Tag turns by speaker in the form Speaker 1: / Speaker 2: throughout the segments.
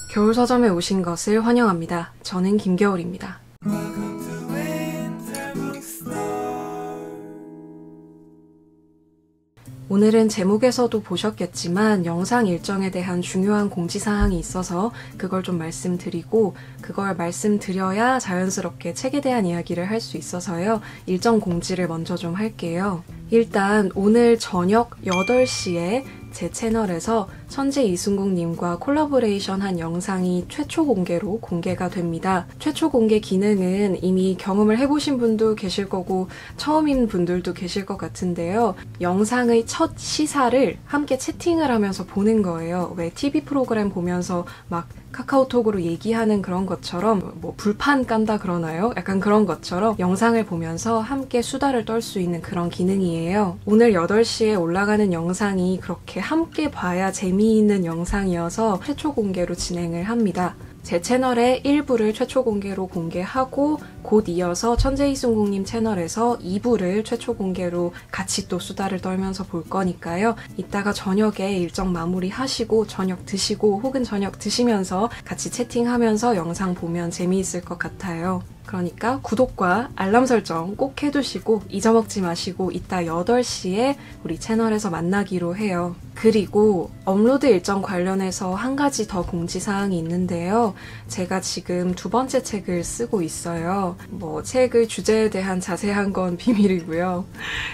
Speaker 1: 겨울 서점에 오신 것을 환영합니다. 저는 김겨울입니다. 오늘은 제목에서도 보셨겠지만 영상 일정에 대한 중요한 공지사항이 있어서 그걸 좀 말씀드리고 그걸 말씀드려야 자연스럽게 책에 대한 이야기를 할 수 있어서요. 일정 공지를 먼저 좀 할게요. 일단 오늘 저녁 8시에 제 채널에서 천재 이순국님과 콜라보레이션한 영상이 최초 공개로 공개가 됩니다. 최초 공개 기능은 이미 경험을 해보신 분도 계실 거고 처음인 분들도 계실 것 같은데요. 영상의 첫 시사를 함께 채팅을 하면서 보는 거예요. 왜 TV 프로그램 보면서 막 카카오톡으로 얘기하는 그런 것처럼 뭐 불판 깐다 그러나요? 약간 그런 것처럼 영상을 보면서 함께 수다를 떨 수 있는 그런 기능이에요. 오늘 8시에 올라가는 영상이 그렇게 함께 봐야 재미있는 영상이어서 최초 공개로 진행을 합니다. 제 채널에 1부를 최초 공개로 공개하고 곧 이어서 천재 이순국님 채널에서 2부를 최초 공개로 같이 또 수다를 떨면서 볼 거니까요. 이따가 저녁에 일정 마무리 하시고 저녁 드시고 혹은 저녁 드시면서 같이 채팅하면서 영상 보면 재미있을 것 같아요. 그러니까 구독과 알람 설정 꼭 해두시고 잊어먹지 마시고 이따 8시에 우리 채널에서 만나기로 해요. 그리고 업로드 일정 관련해서 한 가지 더 공지사항이 있는데요. 제가 지금 2번째 책을 쓰고 있어요. 책의 주제에 대한 자세한 건 비밀이고요.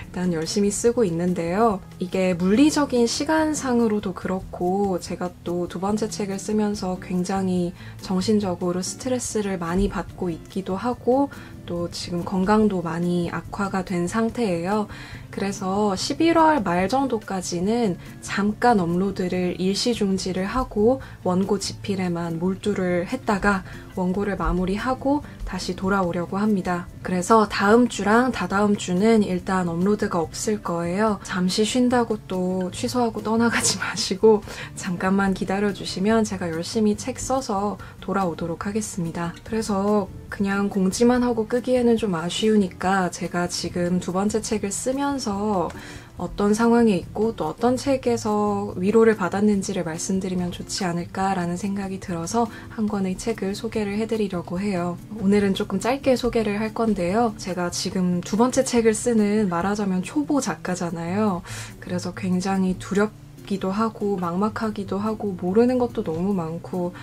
Speaker 1: 일단 열심히 쓰고 있는데요. 이게 물리적인 시간상으로도 그렇고 제가 또 2번째 책을 쓰면서 굉장히 정신적으로 스트레스를 많이 받고 있기도 하고 또 지금 건강도 많이 악화가 된 상태예요. 그래서 11월 말 정도까지는 잠깐 업로드를 일시 중지를 하고 원고 집필에만 몰두를 했다가 원고를 마무리하고 다시 돌아오려고 합니다. 그래서 다음 주랑 다다음 주는 일단 업로드가 없을 거예요. 잠시 쉰다고 또 취소하고 떠나가지 마시고 잠깐만 기다려주시면 제가 열심히 책 써서 돌아오도록 하겠습니다. 그래서 그냥 공지만 하고 끄기에는 좀 아쉬우니까 제가 지금 2번째 책을 쓰면서 어떤 상황에 있고 또 어떤 책에서 위로를 받았는지를 말씀드리면 좋지 않을까라는 생각이 들어서 한 권의 책을 소개를 해드리려고 해요. 오늘은 조금 짧게 소개를 할 건데요. 제가 지금 2번째 책을 쓰는 말하자면 초보 작가잖아요. 그래서 굉장히 두렵기도 하고 막막하기도 하고 모르는 것도 너무 많고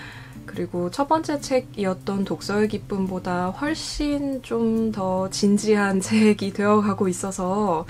Speaker 1: 그리고 첫 번째 책이었던 독서의 기쁨보다 훨씬 좀 더 진지한 책이 되어가고 있어서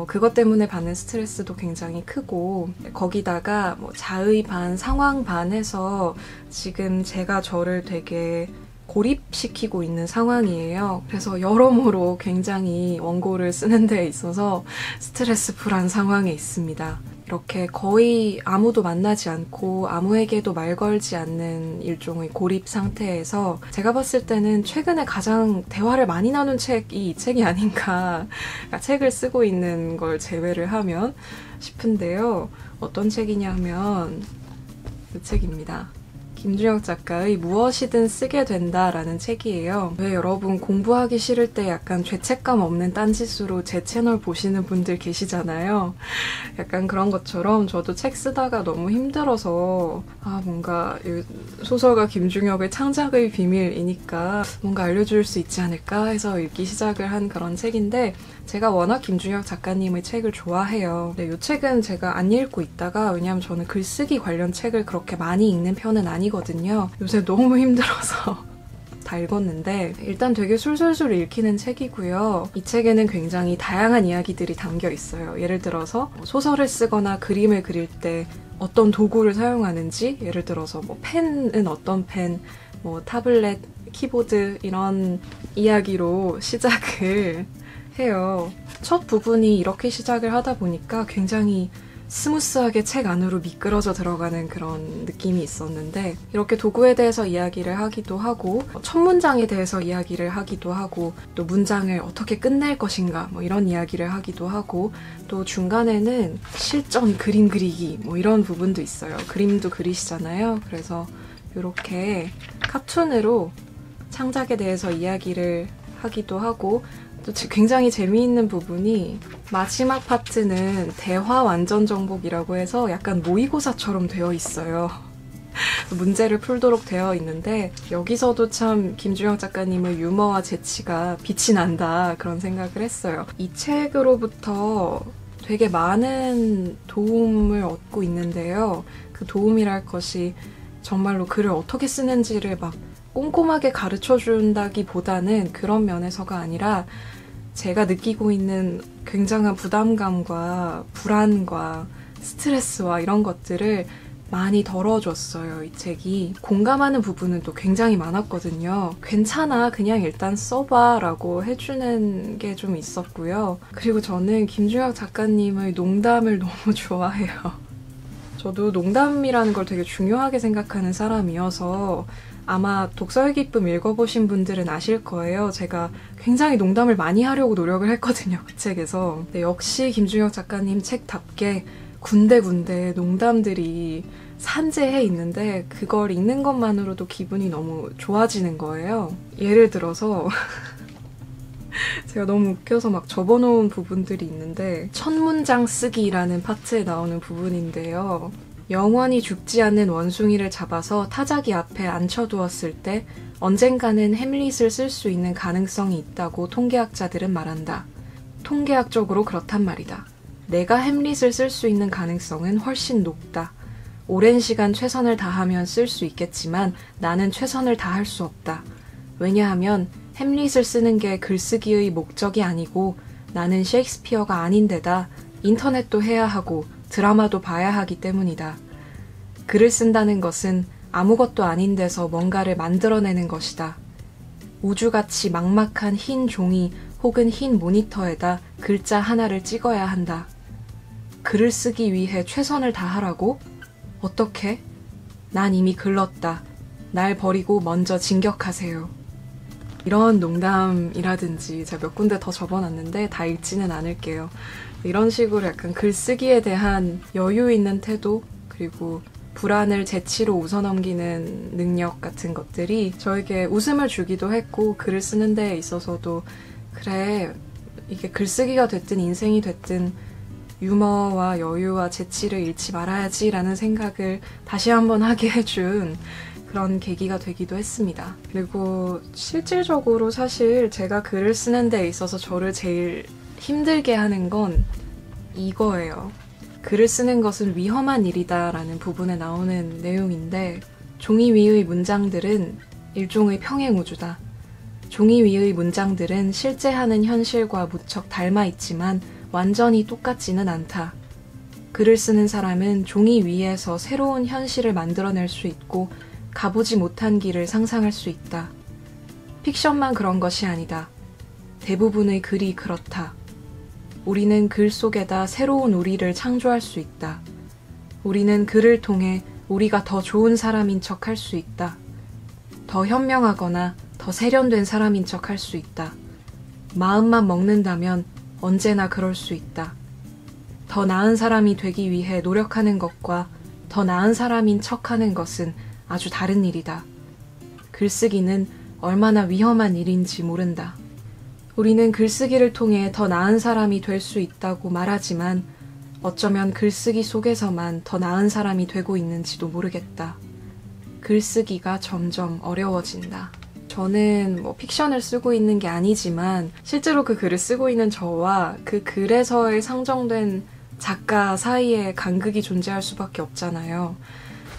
Speaker 1: 그것 때문에 받는 스트레스도 굉장히 크고 거기다가 자의 반, 상황 반 해서 지금 제가 저를 되게 고립시키고 있는 상황이에요. 그래서 여러모로 굉장히 원고를 쓰는 데 있어서 스트레스풀한 상황에 있습니다. 이렇게 거의 아무도 만나지 않고 아무에게도 말 걸지 않는 일종의 고립 상태에서 제가 봤을 때는 최근에 가장 대화를 많이 나눈 책이 이 책이 아닌가 그러니까 책을 쓰고 있는 걸 제외를 하면 싶은데요. 어떤 책이냐면 그 책입니다. 김준혁 작가의 무엇이든 쓰게 된다라는 책이에요. 왜 여러분 공부하기 싫을 때 약간 죄책감 없는 딴짓으로 제 채널 보시는 분들 계시잖아요. 약간 그런 것처럼 저도 책 쓰다가 너무 힘들어서 뭔가 소설가 김준혁의 창작의 비밀이니까 뭔가 알려줄 수 있지 않을까 해서 읽기 시작을 한 그런 책인데 제가 워낙 김준혁 작가님의 책을 좋아해요. 근데 이 책은 제가 안 읽고 있다가 왜냐면 저는 글쓰기 관련 책을 그렇게 많이 읽는 편은 아니거든요. 요새 너무 힘들어서 다 읽었는데 일단 되게 술술술 읽히는 책이고요. 이 책에는 굉장히 다양한 이야기들이 담겨 있어요. 예를 들어서 소설을 쓰거나 그림을 그릴 때 어떤 도구를 사용하는지 예를 들어서 펜은 어떤 펜, 타블렛, 키보드 이런 이야기로 시작을 해요. 첫 부분이 이렇게 시작을 하다 보니까 굉장히 스무스하게 책 안으로 미끄러져 들어가는 그런 느낌이 있었는데 이렇게 도구에 대해서 이야기를 하기도 하고 첫 문장에 대해서 이야기를 하기도 하고 또 문장을 어떻게 끝낼 것인가 이런 이야기를 하기도 하고 또 중간에는 실전 그림 그리기 이런 부분도 있어요. 그림도 그리시잖아요. 그래서 이렇게 카툰으로 창작에 대해서 이야기를 하기도 하고 또 굉장히 재미있는 부분이 마지막 파트는 대화 완전 정복이라고 해서 약간 모의고사처럼 되어 있어요. 문제를 풀도록 되어 있는데 여기서도 참 김주영 작가님의 유머와 재치가 빛이 난다 그런 생각을 했어요. 이 책으로부터 되게 많은 도움을 얻고 있는데요. 그 도움이랄 것이 정말로 글을 어떻게 쓰는지를 막 꼼꼼하게 가르쳐준다기보다는 그런 면에서가 아니라 제가 느끼고 있는 굉장한 부담감과 불안과 스트레스와 이런 것들을 많이 덜어줬어요, 이 책이. 공감하는 부분은 또 굉장히 많았거든요. 괜찮아, 그냥 일단 써봐 라고 해주는 게 좀 있었고요. 그리고 저는 김주혁 작가님의 농담을 너무 좋아해요. 저도 농담이라는 걸 되게 중요하게 생각하는 사람이어서 아마 독서의 기쁨 읽어보신 분들은 아실 거예요. 제가 굉장히 농담을 많이 하려고 노력을 했거든요, 그 책에서. 근데 역시 김주혁 작가님 책답게 군데군데 농담들이 산재해 있는데 그걸 읽는 것만으로도 기분이 너무 좋아지는 거예요. 예를 들어서 제가 너무 웃겨서 막 접어놓은 부분들이 있는데 첫 문장 쓰기라는 파트에 나오는 부분인데요. 영원히 죽지 않는 원숭이를 잡아서 타자기 앞에 앉혀두었을 때 언젠가는 햄릿을 쓸 수 있는 가능성이 있다고 통계학자들은 말한다. 통계학적으로 그렇단 말이다. 내가 햄릿을 쓸 수 있는 가능성은 훨씬 높다. 오랜 시간 최선을 다하면 쓸 수 있겠지만 나는 최선을 다할 수 없다. 왜냐하면 햄릿을 쓰는 게 글쓰기의 목적이 아니고 나는 셰익스피어가 아닌데다 인터넷도 해야 하고 드라마도 봐야 하기 때문이다. 글을 쓴다는 것은 아무것도 아닌 데서 뭔가를 만들어내는 것이다. 우주같이 막막한 흰 종이 혹은 흰 모니터에다 글자 하나를 찍어야 한다. 글을 쓰기 위해 최선을 다하라고? 어떻게? 난 이미 글렀다. 날 버리고 먼저 진격하세요. 이런 농담이라든지 제가 몇 군데 더 적어놨는데 다 읽지는 않을게요. 이런 식으로 약간 글쓰기에 대한 여유 있는 태도 그리고 불안을 재치로 웃어넘기는 능력 같은 것들이 저에게 웃음을 주기도 했고 글을 쓰는 데 있어서도 그래 이게 글쓰기가 됐든 인생이 됐든 유머와 여유와 재치를 잃지 말아야지 라는 생각을 다시 한번 하게 해준 그런 계기가 되기도 했습니다. 그리고 실질적으로 사실 제가 글을 쓰는 데 있어서 저를 제일 힘들게 하는 건 이거예요. 글을 쓰는 것은 위험한 일이다 라는 부분에 나오는 내용인데 종이 위의 문장들은 일종의 평행우주다. 종이 위의 문장들은 실제 하는 현실과 무척 닮아 있지만 완전히 똑같지는 않다. 글을 쓰는 사람은 종이 위에서 새로운 현실을 만들어낼 수 있고 가보지 못한 길을 상상할 수 있다. 픽션만 그런 것이 아니다. 대부분의 글이 그렇다. 우리는 글 속에다 새로운 우리를 창조할 수 있다. 우리는 글을 통해 우리가 더 좋은 사람인 척 할 수 있다. 더 현명하거나 더 세련된 사람인 척 할 수 있다. 마음만 먹는다면 언제나 그럴 수 있다. 더 나은 사람이 되기 위해 노력하는 것과 더 나은 사람인 척하는 것은 아주 다른 일이다. 글쓰기는 얼마나 위험한 일인지 모른다. 우리는 글쓰기를 통해 더 나은 사람이 될 수 있다고 말하지만 어쩌면 글쓰기 속에서만 더 나은 사람이 되고 있는지도 모르겠다. 글쓰기가 점점 어려워진다. 저는 픽션을 쓰고 있는 게 아니지만 실제로 그 글을 쓰고 있는 저와 그 글에서의 상정된 작가 사이에 간극이 존재할 수밖에 없잖아요.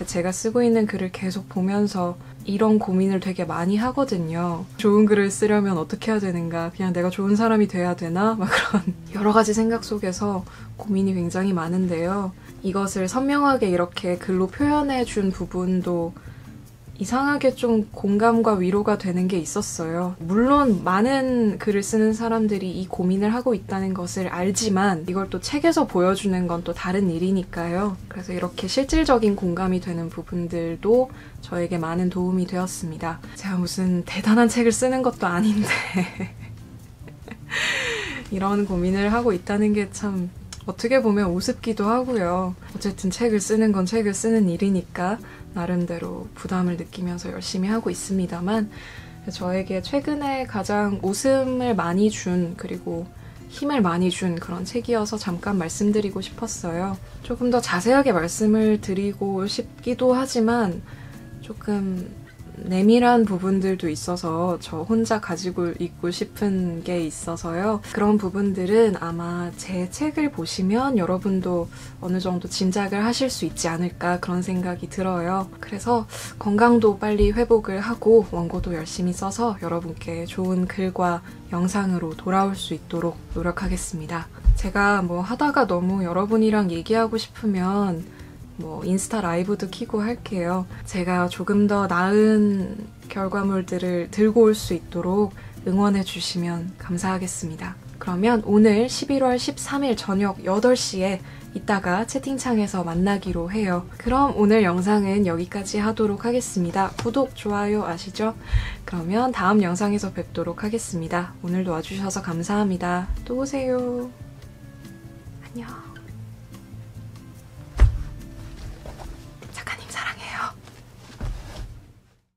Speaker 1: 제가 쓰고 있는 글을 계속 보면서 이런 고민을 되게 많이 하거든요. 좋은 글을 쓰려면 어떻게 해야 되는가? 그냥 내가 좋은 사람이 돼야 되나? 막 그런 여러 가지 생각 속에서 고민이 굉장히 많은데요. 이것을 선명하게 이렇게 글로 표현해 준 부분도 이상하게 좀 공감과 위로가 되는 게 있었어요. 물론 많은 글을 쓰는 사람들이 이 고민을 하고 있다는 것을 알지만 이걸 또 책에서 보여주는 건 또 다른 일이니까요. 그래서 이렇게 실질적인 공감이 되는 부분들도 저에게 많은 도움이 되었습니다. 제가 무슨 대단한 책을 쓰는 것도 아닌데 이런 고민을 하고 있다는 게 참 어떻게 보면 우습기도 하고요. 어쨌든 책을 쓰는 건 책을 쓰는 일이니까 나름대로 부담을 느끼면서 열심히 하고 있습니다만 저에게 최근에 가장 웃음을 많이 준 그리고 힘을 많이 준 그런 책이어서 잠깐 말씀드리고 싶었어요. 조금 더 자세하게 말씀을 드리고 싶기도 하지만 조금 내밀한 부분들도 있어서 저 혼자 가지고 있고 싶은 게 있어서요. 그런 부분들은 아마 제 책을 보시면 여러분도 어느 정도 짐작을 하실 수 있지 않을까 그런 생각이 들어요. 그래서 건강도 빨리 회복을 하고 원고도 열심히 써서 여러분께 좋은 글과 영상으로 돌아올 수 있도록 노력하겠습니다. 제가 뭐 하다가 너무 여러분이랑 얘기하고 싶으면 인스타 라이브도 켜고 할게요. 제가 조금 더 나은 결과물들을 들고 올 수 있도록 응원해 주시면 감사하겠습니다. 그러면 오늘 11월 13일 저녁 8시에 이따가 채팅창에서 만나기로 해요. 그럼 오늘 영상은 여기까지 하도록 하겠습니다. 구독, 좋아요 아시죠? 그러면 다음 영상에서 뵙도록 하겠습니다. 오늘도 와주셔서 감사합니다. 또 오세요. 안녕.